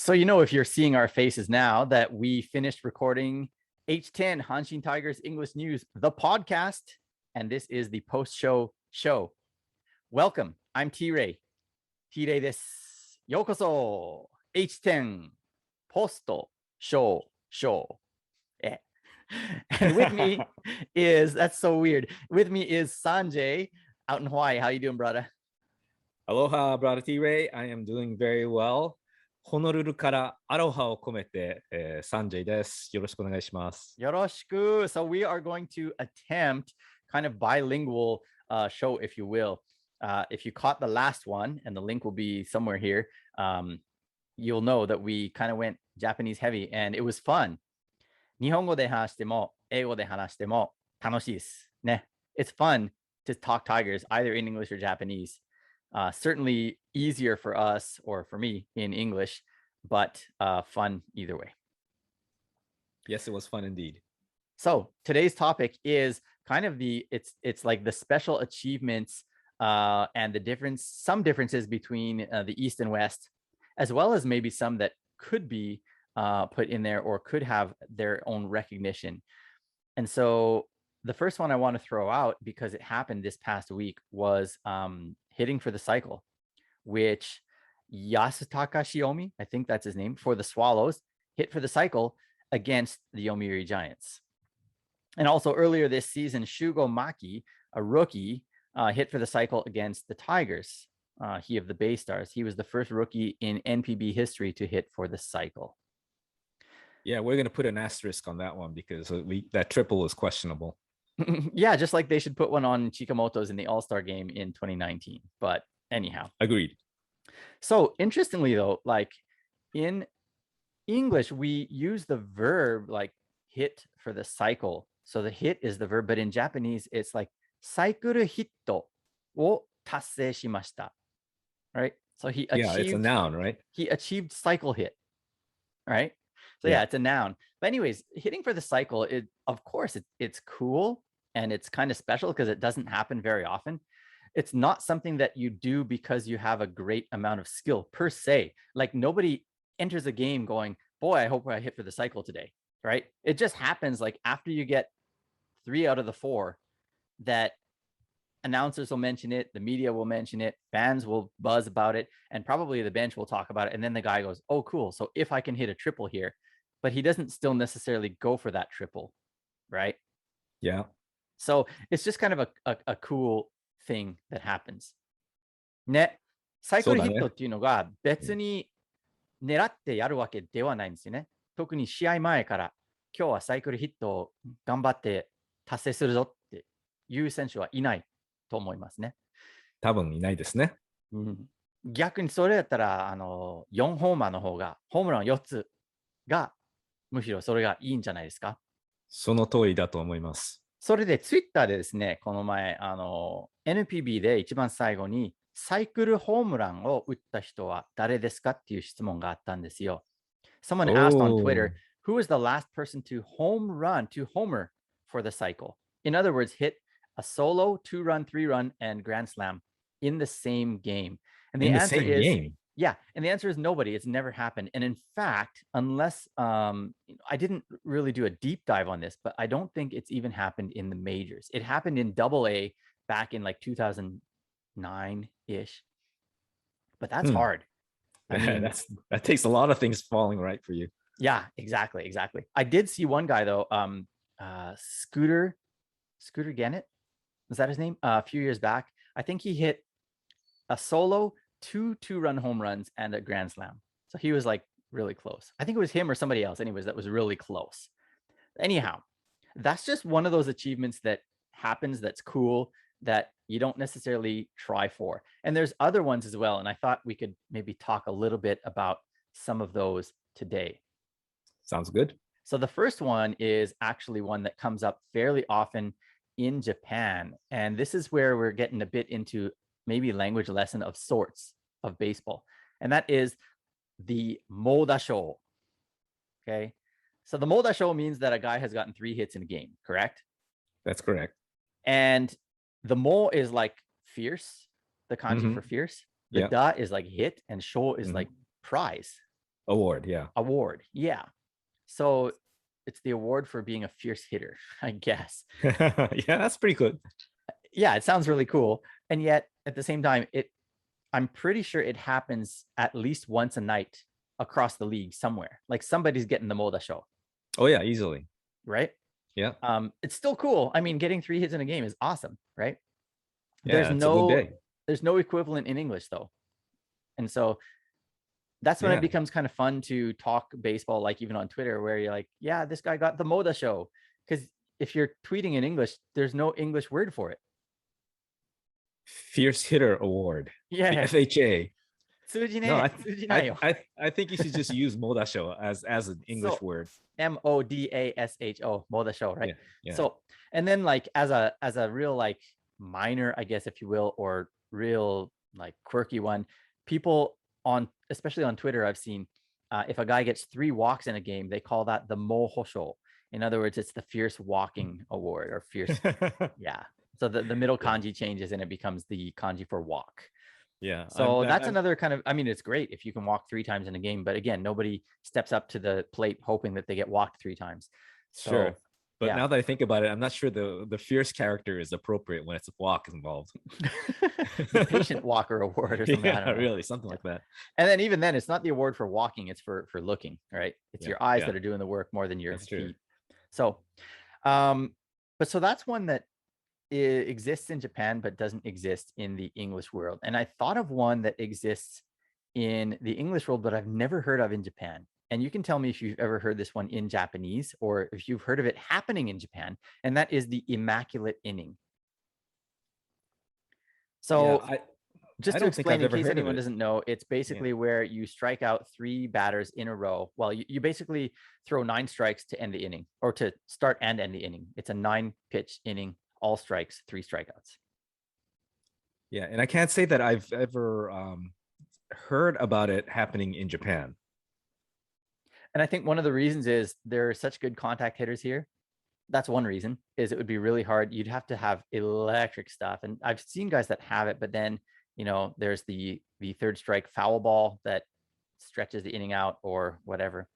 So, you know, if you're seeing our faces now that we finished recording H10 Hanshin Tigers English News, the podcast, and this is the post-show show. Welcome. I'm T-Ray. T-Ray です。ようこそ H10 post-show show. And with me is, that's so weird. With me is Sanjay out in Hawaii. How you doing, brother? Aloha, brother T-Ray. I am doing very well. ホノルルからアロハを込めて、サンジェイです。よろしくお願いします。よろしく. So we are going to attempt kind of bilingual show, if you will. If you caught the last one, and the link will be somewhere here, you'll know that we kind of went Japanese heavy, and it was fun. 日本語で話しても、英語で話しても楽しいです。ね。It's fun to talk Tigers, either in English or Japanese. Certainly easier for us or for me in English, but fun either way. Yes, it was fun indeed. So today's topic is kind of it's like the special achievements and some differences between the East and West, as well as maybe some that could be put in there or could have their own recognition. And so the first one I want to throw out, because it happened this past week, was hitting for the cycle, which Yasutaka Shiomi, I think that's his name, for the Swallows, hit for the cycle against the Yomiuri Giants. And also earlier this season, Shugo Maki, a rookie, hit for the cycle against the Tigers. He of the Bay Stars. He was the first rookie in NPB history to hit for the cycle. Yeah, we're going to put an asterisk on that one because that triple was questionable. Yeah, just like they should put one on Chikamoto's in the All-Star game in 2019. But anyhow. Agreed. So interestingly, though, like in English, we use the verb like hit for the cycle. So the hit is the verb, but in Japanese, it's like saikuru hitto wo tassei shimashita. Right? So he achieved. Yeah, it's a noun, right? He achieved cycle hit. Right? So yeah, it's a noun. But anyways, hitting for the cycle, of course, it's cool and it's kind of special because it doesn't happen very often. It's not something that you do because you have a great amount of skill per se. Like nobody enters a game going, boy, I hope I hit for the cycle today, right? It just happens like after you get 3 out of the 4 that announcers will mention it, the media will mention it, fans will buzz about it, and probably the bench will talk about it. And then the guy goes, oh, cool. So if I can hit a triple here, but he doesn't still necessarily go for that triple, right? Yeah. So it's just kind of a cool thing that happens. ね、サイクルヒットっていうのが別に狙ってやるわけではないんですよね。特に試合前から今日はサイクルヒットを頑張って達成するぞっていう選手はいないと思いますね。多分いないですね。逆にそれやったら4ホーマーの方がホームラン4つがむしろそれがいいんじゃないですか。その通りだと思います。それでツイッターでですね、この前NPB で一番最後にサイクルホームランを打った人は誰ですかっていう質問があったんですよ。Someone asked on Twitter, who was the last person to homer for the cycle? In other words, hit a solo, 2-run, 3-run, and grand slam in the same game. And the answer is yeah, and the answer is nobody. It's never happened. And in fact, unless I didn't really do a deep dive on this, but I don't think it's even happened in the majors. It happened in AA back in like 2009-ish. But that's hard. I mean, that takes a lot of things falling right for you. Yeah, exactly. I did see one guy though, Scooter Gannett, is that his name? A few years back, I think he hit a solo, 2-run home runs, and a grand slam. So he was like really close. I think it was him or somebody else. Anyways, that was really close. Anyhow, that's just one of those achievements that happens. That's cool that you don't necessarily try for. And there's other ones as well. And I thought we could maybe talk a little bit about some of those today. Sounds good. So the first one is actually one that comes up fairly often in Japan. And this is where we're getting a bit into maybe language lesson of sorts of baseball. And that is the Moda Show. Okay. So the Moda Show means that a guy has gotten 3 hits in a game, correct? That's correct. And the mo is like fierce, the kanji for fierce. The da is like hit, and show is like prize, Award, yeah. Award. Yeah. So it's the award for being a fierce hitter, I guess. Yeah, that's pretty good. Yeah, it sounds really cool. And yet at the same time, I'm pretty sure it happens at least once a night across the league somewhere. Like somebody's getting the Moda Show. Oh yeah, easily. Right? Yeah. It's still cool. I mean, getting 3 hits in a game is awesome, right? Yeah, it's a good day. There's no equivalent in English though. And so that's when it becomes kind of fun to talk baseball, like even on Twitter, where you're like, yeah, this guy got the Moda Show. Because if you're tweeting in English, there's no English word for it. Fierce Hitter Award. Yeah. The FHA. No, I think you should just use Modashow as an English word. Modasho, Moda Show, right? Yeah. So, and then like as a real like minor, I guess, if you will, or real like quirky one, people especially on Twitter, I've seen if a guy gets 3 walks in a game, they call that the Modashow. In other words, it's the fierce walking award or fierce. Yeah. So the middle kanji changes and it becomes the kanji for walk. Yeah. So that's another kind of, I mean, it's great if you can walk 3 times in a game, but again, nobody steps up to the plate hoping that they get walked 3 times. So, sure. But now that I think about it, I'm not sure the fierce character is appropriate when it's a walk involved. The patient walker award or something. Yeah, really, something like that. And then even then, it's not the award for walking; it's for looking. Right? It's your eyes that are doing the work more than your feet. True. So, but so that's one that exists in Japan but doesn't exist in the English world. And I thought of one that exists in the English world, but I've never heard of in Japan. And you can tell me if you've ever heard this one in Japanese or if you've heard of it happening in Japan, and that is the Immaculate Inning. So just to explain, in case anyone doesn't know, it's basically where you strike out 3 batters in a row. Well, you basically throw 9 strikes to end the inning or to start and end the inning. It's a 9-pitch inning, all strikes, 3 strikeouts. Yeah, and I can't say that I've ever heard about it happening in Japan. And I think one of the reasons is there are such good contact hitters here. That's one reason, is it would be really hard. You'd have to have electric stuff. And I've seen guys that have it, but then, you know, there's the 3rd strike foul ball that stretches the inning out or whatever.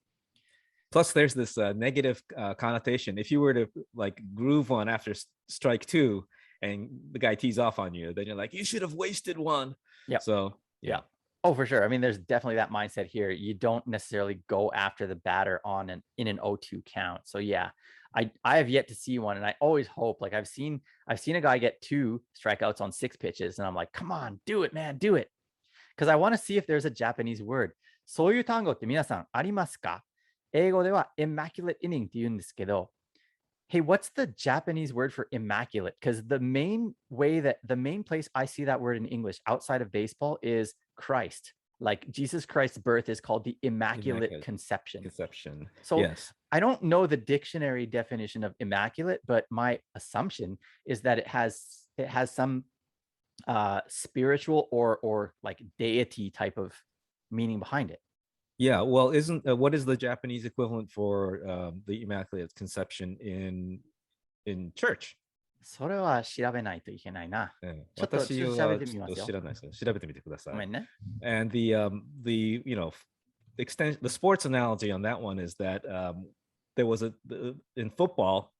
Plus, there's this negative connotation. If you were to like groove one after strike 2 and the guy tees off on you, then you're like, you should have wasted one. Yeah. So, yeah. Oh, for sure. I mean, there's definitely that mindset here. You don't necessarily go after the batter in an 0-2 count. So yeah, I have yet to see one, and I always hope. Like I've seen a guy get 2 strikeouts on 6 pitches, and I'm like, come on, do it, man, do it, because I want to see if there's a Japanese word. そういう単語って皆さんありますか？英語では Immaculate Inning って言うんですけど。Hey, what's the Japanese word for immaculate? Because the main place I see that word in English outside of baseball is Christ. Like Jesus Christ's birth is called the Immaculate Conception. So yes. I don't know the dictionary definition of immaculate, but my assumption is that it has some spiritual or like deity type of meaning behind it. Yeah, well, what is the Japanese equivalent for the Immaculate Conception in church? それは調べないといけないな。ちょっと調べてみますよ。知らないです。調べてみてください。ごめんね。And the sports analogy on that one is that there was in football,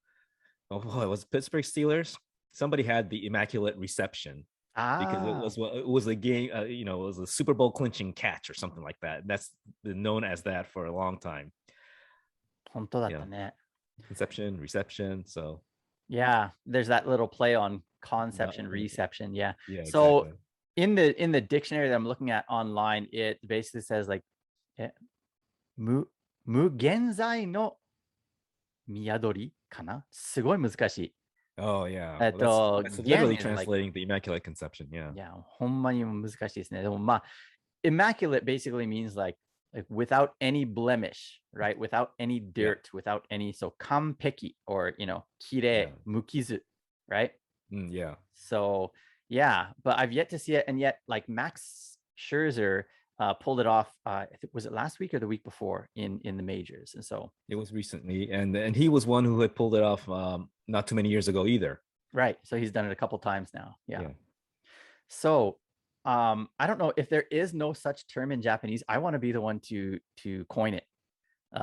it was Pittsburgh Steelers. Somebody had the Immaculate Reception. Because it was a game, it was a Super Bowl clinching catch or something like that. That's been known as that for a long time. 本当だったね。Conception, reception. So yeah, there's that little play on conception, reception. Yeah. So exactly. in the dictionary that I'm looking at online, it basically says like 無限在の宮取かな。すごい難しい。Oh yeah. That's literally translating the Immaculate Conception. Yeah. Yeah. ほんまに難しいですね。でもまあ Immaculate basically means like without any blemish, right? Without any dirt, without any, so 完璧 or, 綺麗、無傷, right? Yeah. So yeah, but I've yet to see it. And yet like Max Scherzer pulled it off. Was it last week or the week before in the majors? And so it was recently, and he was one who had pulled it off not too many years ago either. Right. So he's done it a couple times now. Yeah. So I don't know if there is no such term in Japanese. I want to be the one to coin it,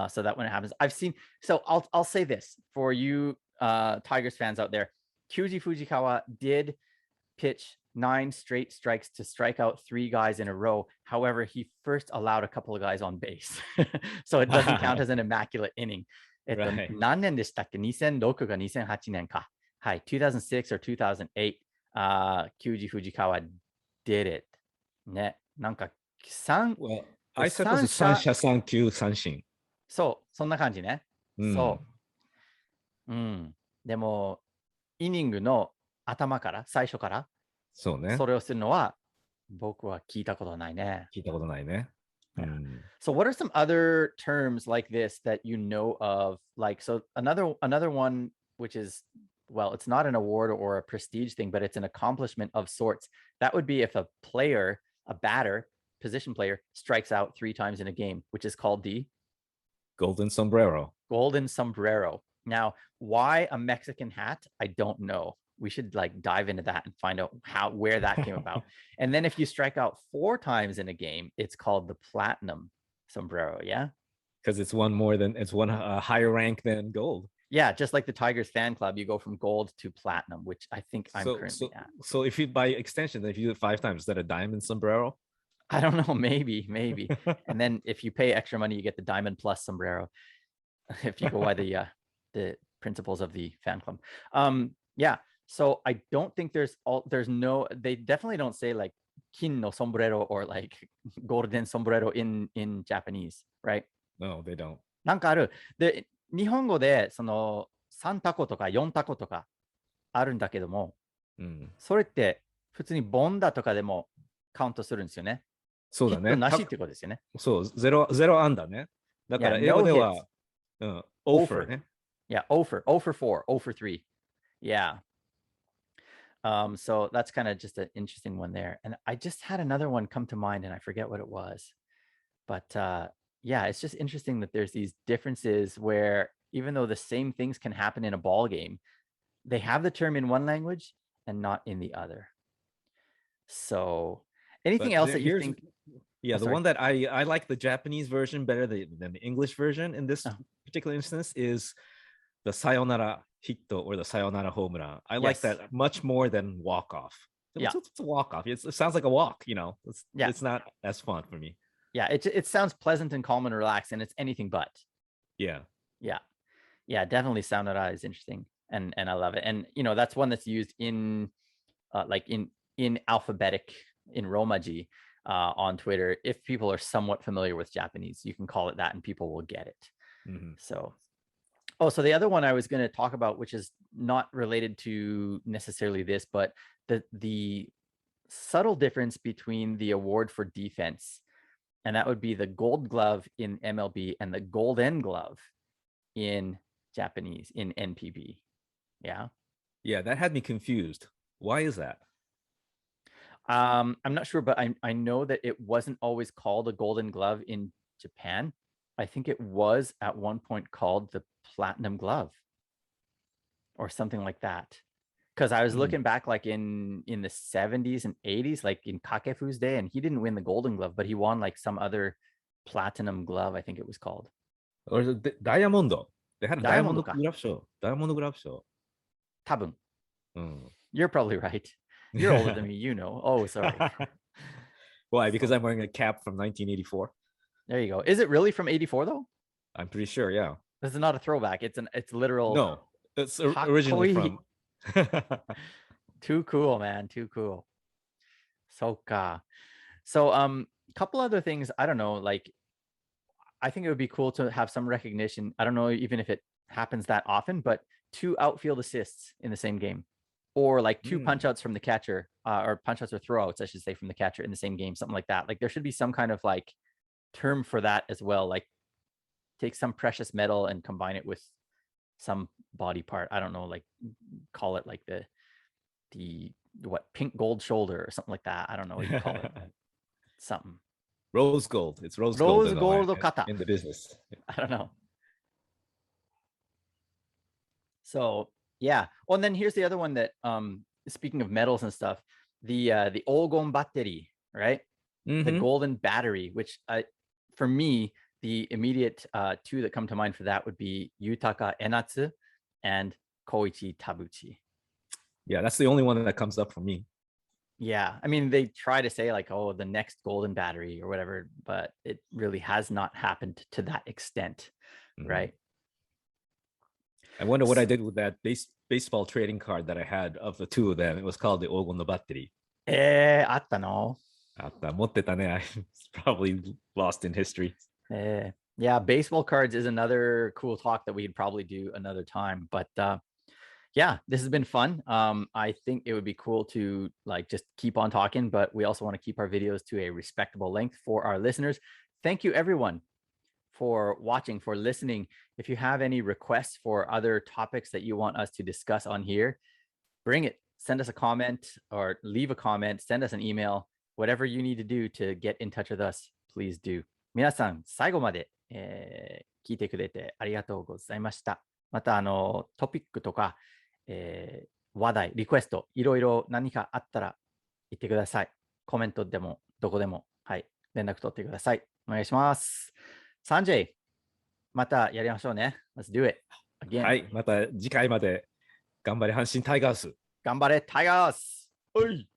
so that when it happens, I've seen. So I'll say this for you, Tigers fans out there. Kyuji Fujikawa did pitch 9 straight strikes to strike out 3 guys in a row. However, he first allowed a couple of guys on base, so it doesn't count as an immaculate inning. Right. 何年でしたっけ ?2006 が2008年か。はい、2006 or 2008, Kyuji Fujikawa did it. ね、なんか3、Well, I said 3 was 三者、者三球三振。そう、そんな感じね。そう。うん。でも、イニングの頭から、最初から、そうね。それをするのは、僕は聞いたことないね。聞いたことないね。Yeah. So what are some other terms like this that you know of? Like, so another one, which is, well, it's not an award or a prestige thing, but it's an accomplishment of sorts. That would be if a player, a batter, position player, strikes out 3 times in a game, which is called the Golden Sombrero. Golden Sombrero. Now, why a Mexican hat? I don't know. We should like dive into that and find out where that came about. And then if you strike out 4 times in a game, it's called the Platinum Sombrero. Yeah. Because it's one higher rank than gold. Yeah, just like the Tigers fan club, you go from gold to platinum, which I think I'm currently at. So if you, by extension, if you do it 5 times, is that a diamond sombrero? I don't know, maybe. And then if you pay extra money, you get the diamond plus sombrero. If you go by the principles of the fan club. Yeah. So I don't think they definitely don't say like kin no sombrero or like golden sombrero in Japanese, right? No, they don't. なんかある。で、日本語でその3タコとか4タコとかあるんだけども、それって普通にボンダとかでもカウントするんですよね。そうだね。ヒットなしってことですよね。そう、ゼロアンダーね。だから英語では、offer ね。Yeah, offer 4, offer 3. Yeah. So that's kind of just an interesting one there. And I just had another one come to mind and I forget what it was. But yeah, it's just interesting that there's these differences where even though the same things can happen in a ball game, they have the term in one language and not in the other. So anything else that you think? Yeah, the one that I like the Japanese version better than the English version in this particular instance is the sayonara hit or the sayonara home run. I like that much more than walk off. Yeah, it's a walk off. It sounds like a walk, you know. It's not as fun for me. Yeah, it sounds pleasant and calm and relaxed, and it's anything but. Yeah. Definitely sayonara is interesting, and I love it. And you know, that's one that's used in like in alphabetic in Romaji on Twitter. If people are somewhat familiar with Japanese, you can call it that, and people will get it. So. So the other one I was going to talk about, which is not related to necessarily this, but the subtle difference between the award for defense, and that would be the gold glove in MLB and the golden glove in Japanese, in NPB. Yeah. Yeah, that had me confused. Why is that? I'm not sure, but I know that it wasn't always called a golden glove in Japan. I think it was at one point called the platinum glove or something like that. Because I was looking back like in the 70s and 80s, like in Kakefu's day, and he didn't win the golden glove, but he won like some other platinum glove, I think it was called. Or is it Diamond? They had a Diamond glove show. Diamond glove show. Tabun. You're probably right. You're older than me, you know. Oh, sorry. Why? Because I'm wearing a cap from 1984. There you go. Is it really from 84 though? I'm pretty sure, yeah. This is not a throwback. It's literal. No, it's originally from. Too cool, man. Too cool. So couple other things. I don't know. Like, I think it would be cool to have some recognition. I don't know even if it happens that often, but 2 outfield assists in the same game, or like 2 punch outs from the catcher, or punch outs or throwouts, I should say, from the catcher in the same game, something like that. Like there should be some kind of like term for that as well. Like take some precious metal and combine it with some body part. I don't know, like call it like the pink gold shoulder or something like that. I don't know what you call it. Something. Rose gold. It's rose gold in the business. I don't know. So yeah. Well, and then here's the other one that speaking of metals and stuff, the Ogon battery right? The golden battery, which for me, the immediate two that come to mind for that would be Yutaka Enatsu and Koichi Tabuchi. Yeah, that's the only one that comes up for me. Yeah, I mean, they try to say like, oh, the next golden battery or whatever, but it really has not happened to that extent, right? I wonder what I did with that baseball trading card that I had of the two of them. It was called the Ogon no Battery. あったの?あった、持ってたね。It's probably lost in history. Yeah, baseball cards is another cool talk that we'd probably do another time. But yeah, this has been fun. I think it would be cool to like just keep on talking, but we also want to keep our videos to a respectable length for our listeners. Thank you, everyone, for watching, for listening. If you have any requests for other topics that you want us to discuss on here, bring it. Send us a comment or leave a comment. Send us an email. Whatever you need to do to get in touch with us, please do. 皆さん、最後まで、聞いてくれてありがとうございました。また、トピックとか、話題、リクエスト、いろいろ何かあったら言ってください。コメントでも、どこでも、はい、連絡取ってください。お願いします。サンジェイ、またやりましょうね。Let's do it again. はい、また次回まで頑張れ阪神タイガース。頑張れタイガース。おい。